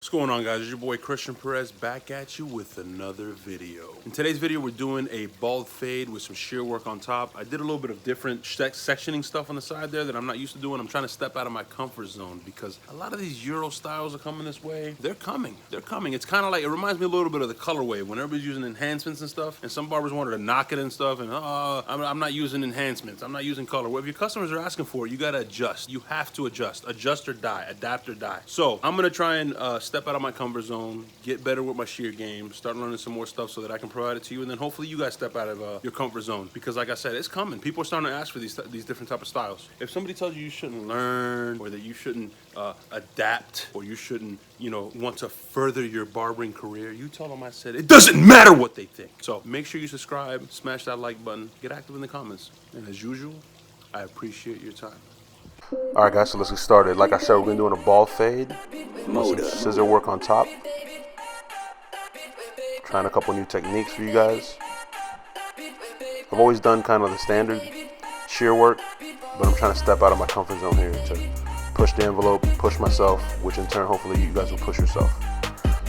What's going on, guys? It's your boy Christian Perez back at you with another video. In today's video, we're doing a bald fade with some shear work on top. I did a little bit of different sectioning stuff on the side there that I'm not used to doing. I'm trying to step out of my comfort zone because a lot of these Euro styles are coming this way. They're coming. It's kind of like, it reminds me a little bit of the colorway when everybody's using enhancements and stuff, and some barbers wanted to knock it and stuff, and I'm not using enhancements. I'm not using color. Well, if your customers are asking for it, you got to adjust. You have to adjust. Adjust or die. Adapt or die. So I'm going to try and step out of my comfort zone, get better with my shear game, start learning some more stuff so that I can provide it to you, and then hopefully you guys step out of your comfort zone, because like I said, it's coming. People are starting to ask for these different type of styles. If somebody tells you you shouldn't learn, or that you shouldn't adapt, or you shouldn't, want to further your barbering career, you tell them I said it doesn't matter what they think. So make sure you subscribe, smash that like button, get active in the comments, and as usual, I appreciate your time. Alright guys, so let's get started. Like I said, we're going to be doing a bald fade, some scissor work on top, trying a couple new techniques for you guys. I've always done kind of the standard shear work, but I'm trying to step out of my comfort zone here to push the envelope, push myself, which in turn hopefully you guys will push yourself.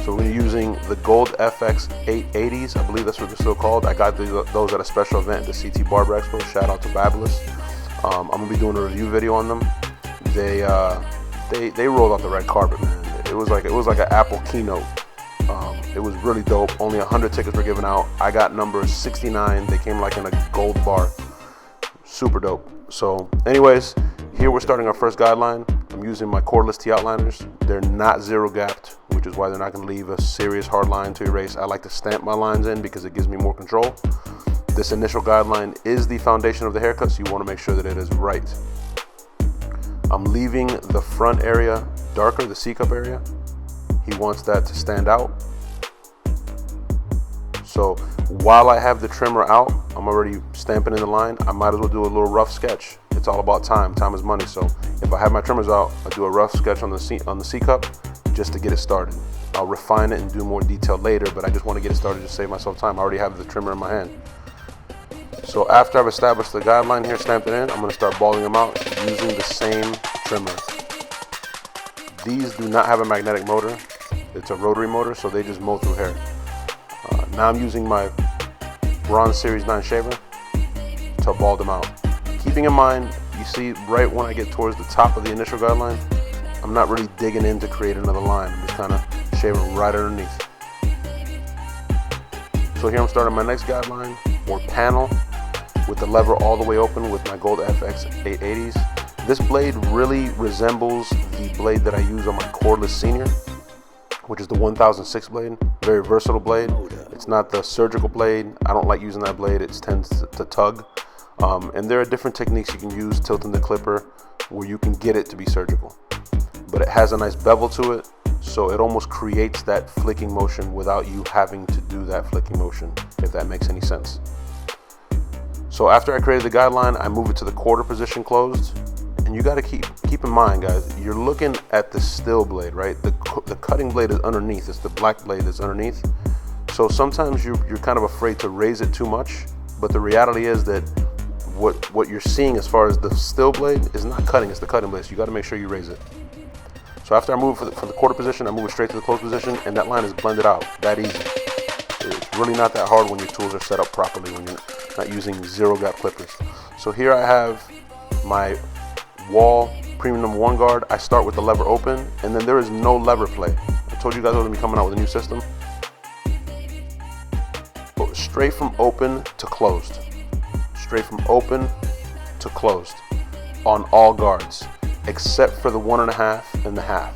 So we're using the Gold FX 880s, I believe that's what they're still called. I got those at a special event at the CT Barber Expo. Shout out to BARBER. I'm gonna be doing a review video on them. They rolled out the red carpet, man. It was like an Apple keynote. It was really dope. Only 100 tickets were given out. I got number 69. They came like in a gold bar. Super dope. So anyways, here we're starting our first guideline. I'm using my cordless T-outliners. They're not zero gapped, which is why they're not gonna leave a serious hard line to erase. I like to stamp my lines in because it gives me more control. This initial guideline is the foundation of the haircut, so you want to make sure that it is right. I'm leaving the front area darker, the C-cup area. He wants that to stand out. So while I have the trimmer out, I'm already stamping in the line. I might as well do a little rough sketch. It's all about time. Time is money. So if I have my trimmers out, I do a rough sketch on the C-cup just to get it started. I'll refine it and do more detail later, but I just want to get it started to save myself time. I already have the trimmer in my hand. So after I've established the guideline here, stamped it in, I'm going to start balling them out using the same trimmer. These do not have a magnetic motor. It's a rotary motor, so they just mow through hair. Now I'm using my Bronze Series 9 shaver to ball them out. Keeping in mind, you see right when I get towards the top of the initial guideline, I'm not really digging in to create another line. I'm just kind of shaving right underneath. So here I'm starting my next guideline, or panel, with the lever all the way open with my Gold FX 880s. This blade really resembles the blade that I use on my cordless Senior, which is the 1006 blade. Very versatile blade. It's not the surgical blade. I don't like using that blade. It tends to tug. And there are different techniques you can use, tilting the clipper, where you can get it to be surgical. But it has a nice bevel to it, so it almost creates that flicking motion without you having to do that flicking motion, if that makes any sense. So after I created the guideline, I move it to the quarter position closed. And you gotta keep in mind, guys, you're looking at the still blade, right? The cutting blade is underneath. It's the black blade that's underneath. So sometimes you're kind of afraid to raise it too much, but the reality is that what you're seeing as far as the still blade is not cutting, it's the cutting blade. So you gotta make sure you raise it. So after I move from the quarter position, I move it straight to the closed position, and that line is blended out, that easy. It's really not that hard when your tools are set up properly, when you're not using zero gap clippers. So here I have my Wall Premium No. 1 guard. I start with the lever open, and then there is no lever play. I told you guys I was going to be coming out with a new system. But straight from open to closed. Straight from open to closed on all guards, except for the 1.5 and the half.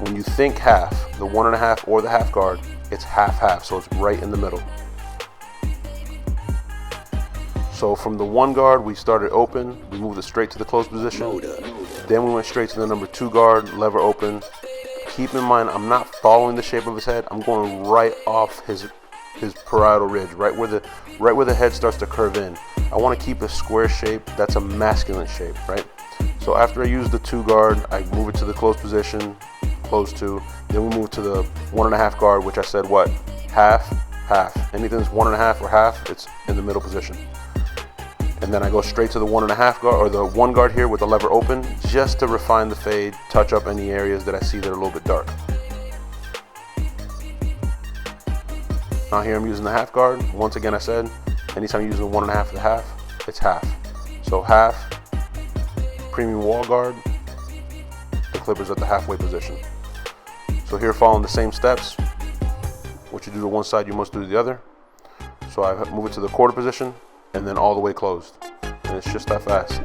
When you think half, the 1.5 or the half guard, it's half-half, so it's right in the middle. So from the 1 guard, we started open, we moved it straight to the closed position. Then we went straight to the number 2 guard, lever open. Keep in mind, I'm not following the shape of his head. I'm going right off his parietal ridge, right where the head starts to curve in. I want to keep a square shape. That's a masculine shape, right? So after I use the 2 guard, I move it to the closed position, close 2. Then we move to the 1.5 guard, which I said what? Half, half. Anything that's 1.5 or half, it's in the middle position. And then I go straight to the 1.5 guard, or the 1 guard here with the lever open, just to refine the fade, touch up any areas that I see that are a little bit dark. Now here I'm using the half guard. Once again, I said, anytime you're using 1.5 of the half, it's half. So half, premium wall guard, the clipper's at the halfway position. So here, following the same steps, what you do to one side, you must do to the other. So I move it to the quarter position, and then all the way closed. And it's just that fast.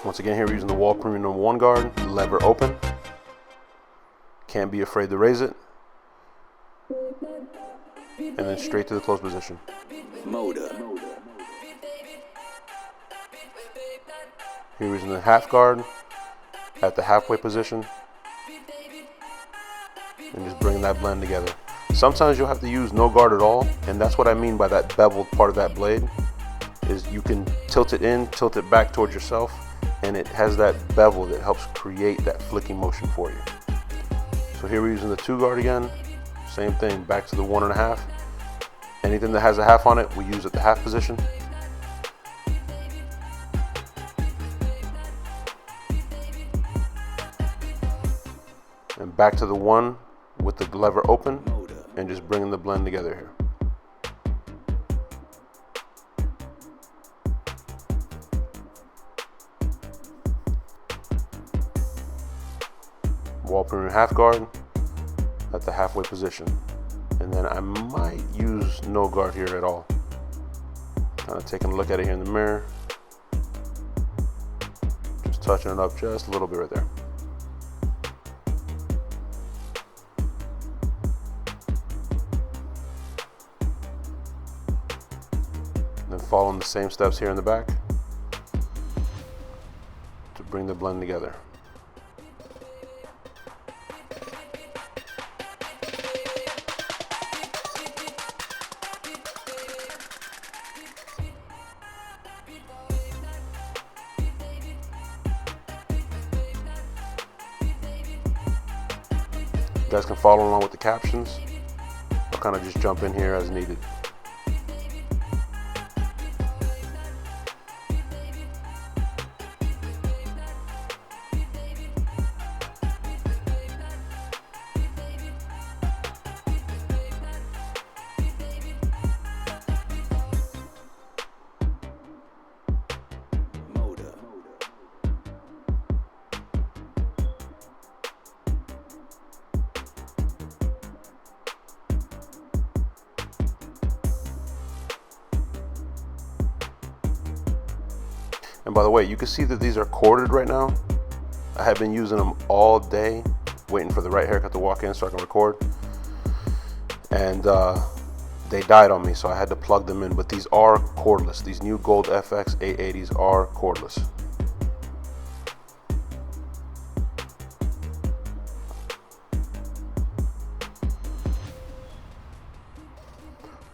Once again, here we're using the wall premium number 1 guard, lever open. Can't be afraid to raise it. And then straight to the close position. Motor. Here we're using the half guard at the halfway position. And just bring that blend together. Sometimes you'll have to use no guard at all, and that's what I mean by that beveled part of that blade, is you can tilt it in, tilt it back towards yourself, and it has that bevel that helps create that flicking motion for you. So here we're using the 2 guard again, same thing, back to the 1.5. Anything that has a half on it, we use at the half position. And back to the 1 with the lever open, and just bringing the blend together here. Wall premium half guard at the halfway position. And then I might use no guard here at all. Kind of taking a look at it here in the mirror. Just touching it up just a little bit right there. And then following the same steps here in the back to bring the blend together. You guys can follow along with the captions. I'll kind of just jump in here as needed. And by the way, you can see that these are corded right now. I have been using them all day, waiting for the right haircut to walk in so I can record. And they died on me, so I had to plug them in. But these are cordless. These new Gold FX 880s are cordless.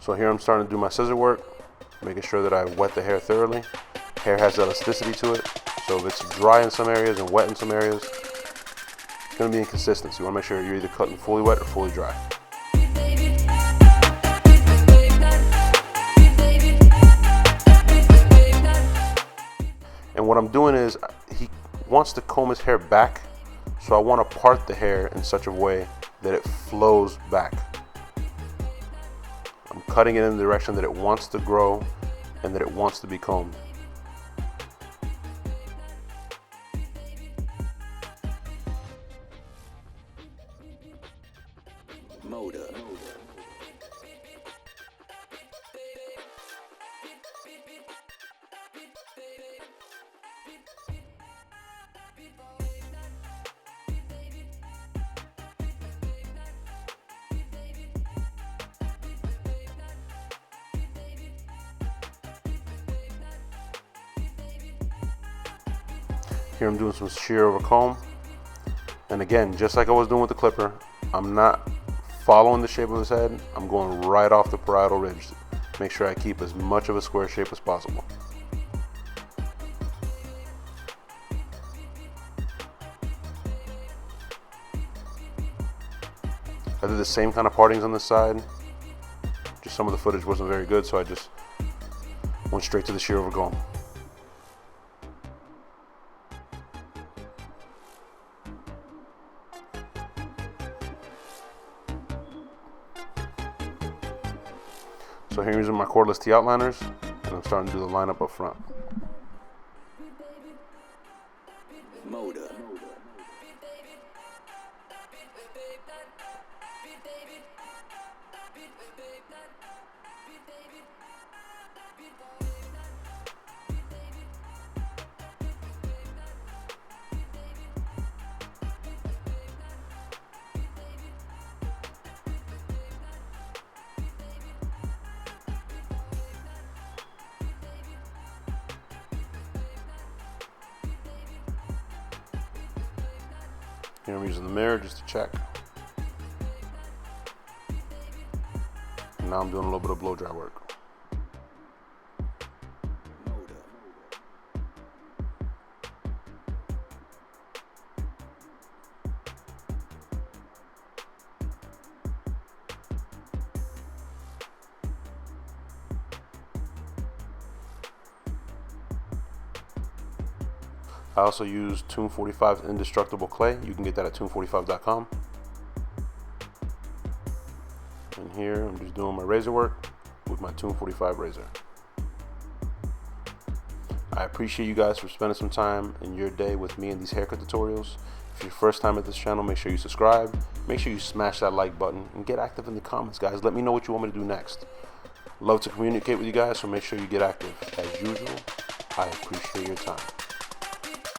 So here I'm starting to do my scissor work, making sure that I wet the hair thoroughly. Hair has elasticity to it, so if it's dry in some areas and wet in some areas, it's going to be inconsistent. So you want to make sure you're either cutting fully wet or fully dry. And what I'm doing is, he wants to comb his hair back, so I want to part the hair in such a way that it flows back. I'm cutting it in the direction that it wants to grow and that it wants to be combed. Motor. Here I'm doing some shear over comb. And again, just like I was doing with the clipper, I'm not following the shape of his head. I'm going right off the parietal ridge. Make sure I keep as much of a square shape as possible. I did the same kind of partings on this side. Just some of the footage wasn't very good, so I just went straight to the shear over comb. So here I'm using my cordless T outliners, and I'm starting to do the lineup up front. Motor. Here I'm using the mirror just to check. And now I'm doing a little bit of blow dry work. I also use Tune 45's indestructible clay. You can get that at tune45.com. And here I'm just doing my razor work with my Tune 45 razor. I appreciate you guys for spending some time in your day with me in these haircut tutorials. If you're first time at this channel, make sure you subscribe. Make sure you smash that like button and get active in the comments, guys. Let me know what you want me to do next. Love to communicate with you guys, so make sure you get active. As usual, I appreciate your time.